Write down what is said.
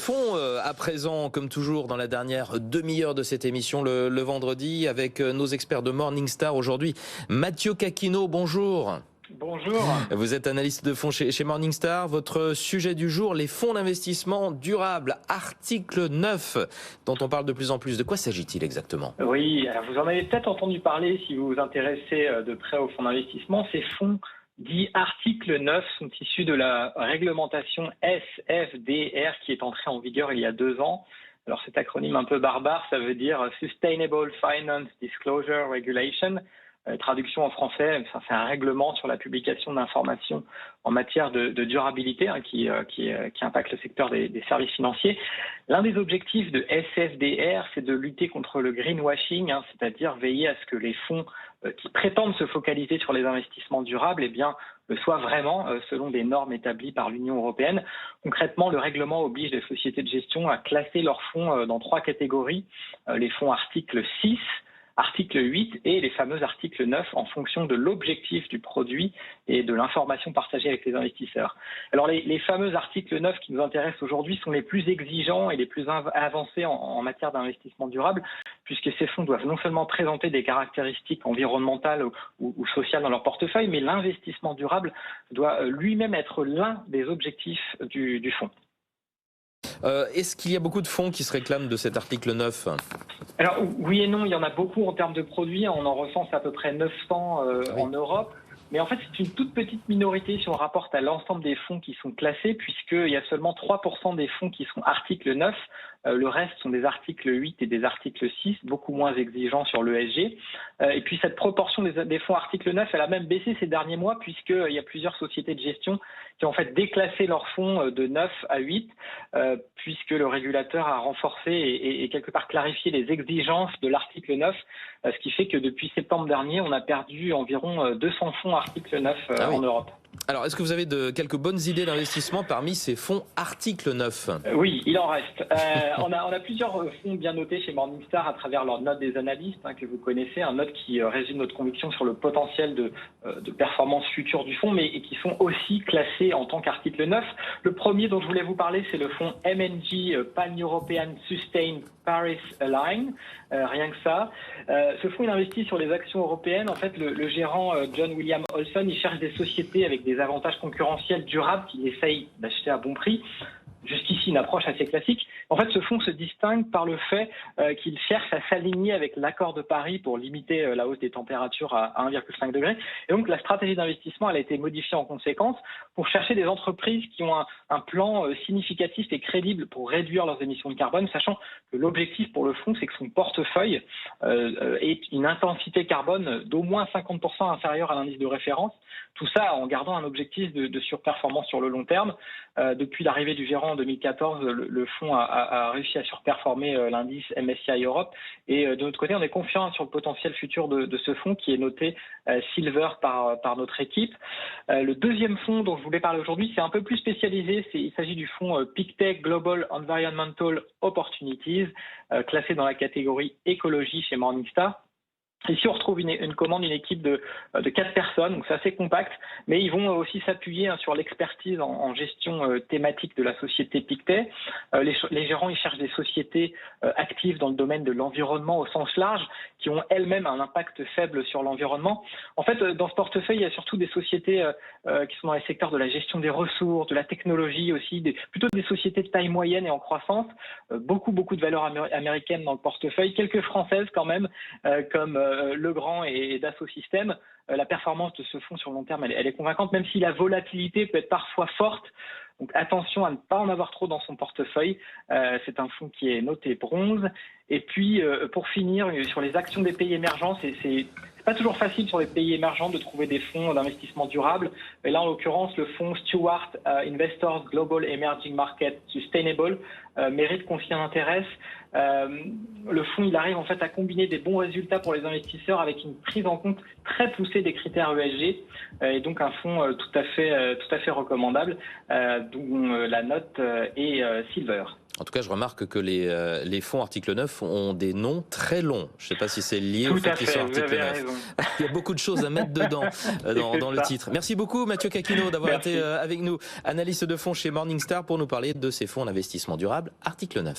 Fond à présent, comme toujours, dans la dernière demi-heure de cette émission, le vendredi, avec nos experts de Morningstar. Aujourd'hui, Mathieu Cacchino, bonjour. Bonjour. Vous êtes analyste de fonds chez Morningstar. Votre sujet du jour, les fonds d'investissement durables, article 9, dont on parle de plus en plus. De quoi s'agit-il exactement ? Oui, vous en avez peut-être entendu parler si vous vous intéressez de près aux fonds d'investissement. Ces fonds dits article 9 sont issus de la réglementation SFDR qui est entrée en vigueur il y a 2 ans. Alors cet acronyme un peu barbare, ça veut dire Sustainable Finance Disclosure Regulation. Traduction en français, c'est un règlement sur la publication d'informations en matière de durabilité qui impacte le secteur des services financiers. L'un des objectifs de SFDR, c'est de lutter contre le greenwashing, c'est-à-dire veiller à ce que les fonds qui prétendent se focaliser sur les investissements durables, le soient vraiment selon des normes établies par l'Union européenne. Concrètement, le règlement oblige les sociétés de gestion à classer leurs fonds dans 3 catégories. Les fonds article 6, article 8 et les fameux articles 9 en fonction de l'objectif du produit et de l'information partagée avec les investisseurs. Alors les fameux articles 9 qui nous intéressent aujourd'hui sont les plus exigeants et les plus avancés en matière d'investissement durable, puisque ces fonds doivent non seulement présenter des caractéristiques environnementales ou sociales dans leur portefeuille, mais l'investissement durable doit lui-même être l'un des objectifs du fonds. Est-ce qu'il y a beaucoup de fonds qui se réclament de cet article 9 ? Alors oui et non, il y en a beaucoup en termes de produits. On en recense à peu près 900 en Europe. Mais en fait, c'est une toute petite minorité si on rapporte à l'ensemble des fonds qui sont classés, puisqu'il y a seulement 3% des fonds qui sont article 9. Le reste sont des articles 8 et des articles 6, beaucoup moins exigeants sur l'ESG. Et puis cette proportion des fonds article 9, elle a même baissé ces derniers mois, puisqu'il y a plusieurs sociétés de gestion qui ont en fait déclassé leurs fonds de 9 à 8, puisque le régulateur a renforcé et quelque part clarifié les exigences de l'article 9, ce qui fait que depuis septembre dernier, on a perdu environ 200 fonds article 9 en Europe. Alors, est-ce que vous avez quelques bonnes idées d'investissement parmi ces fonds article 9 ? Oui, il en reste. On a plusieurs fonds bien notés chez Morningstar à travers leur note des analystes que vous connaissez, un note qui résume notre conviction sur le potentiel de performance future du fonds, mais qui sont aussi classés en tant qu'article 9. Le premier dont je voulais vous parler, c'est le fonds M&G Pan-European Sustained Paris Align, rien que ça. Ce fonds, il investit sur les actions européennes. En fait, le gérant John William Olson, il cherche des sociétés avec des avantages concurrentiels durables qu'il essaye d'acheter à bon prix. Jusqu'ici, une approche assez classique. En fait, ce fonds se distingue par le fait qu'il cherche à s'aligner avec l'accord de Paris pour limiter la hausse des températures à 1,5 degré. Et donc, la stratégie d'investissement, elle a été modifiée en conséquence pour chercher des entreprises qui ont un plan significatif et crédible pour réduire leurs émissions de carbone, sachant que l'objectif pour le fonds, c'est que son portefeuille ait une intensité carbone d'au moins 50% inférieure à l'indice de référence. Tout ça en gardant un objectif de surperformance sur le long terme. Depuis l'arrivée du gérant en 2014, le fonds a réussi à surperformer l'indice MSCI Europe. Et de notre côté, on est confiant sur le potentiel futur de ce fonds qui est noté Silver par notre équipe. Le deuxième fonds dont je voulais parler aujourd'hui, c'est un peu plus spécialisé. Il s'agit du fonds PicTech Global Environmental Opportunities, classé dans la catégorie écologie chez Morningstar. Ici, on retrouve une équipe de 4 personnes, donc c'est assez compact, mais ils vont aussi s'appuyer sur l'expertise en gestion thématique de la société Pictet. Les gérants, ils cherchent des sociétés actives dans le domaine de l'environnement au sens large, qui ont elles-mêmes un impact faible sur l'environnement. En fait, dans ce portefeuille, il y a surtout des sociétés qui sont dans les secteurs de la gestion des ressources, de la technologie aussi, plutôt des sociétés de taille moyenne et en croissance. Beaucoup de valeurs américaines dans le portefeuille, quelques françaises quand même, comme Legrand et Dassault Systèmes. La performance de ce fonds sur le long terme, elle est convaincante, même si la volatilité peut être parfois forte. Donc attention à ne pas en avoir trop dans son portefeuille. C'est un fonds qui est noté bronze. Et puis, pour finir, sur les actions des pays émergents, c'est pas toujours facile sur les pays émergents de trouver des fonds d'investissement durable. Et là, en l'occurrence, le fonds Stewart Investors Global Emerging Market Sustainable mérite qu'on s'y intéresse. Le fonds, il arrive en fait à combiner des bons résultats pour les investisseurs avec une prise en compte très poussée des critères ESG, et donc un fonds tout à fait recommandable, dont la note est Silver. En tout cas, je remarque que les fonds article 9 ont des noms très longs. Je ne sais pas si c'est lié au fait qu'ils sont article 9. Il y a beaucoup de choses à mettre dedans dans le titre. Merci beaucoup Mathieu Caquino d'avoir été avec nous, analyste de fonds chez Morningstar, pour nous parler de ces fonds d'investissement durable article 9.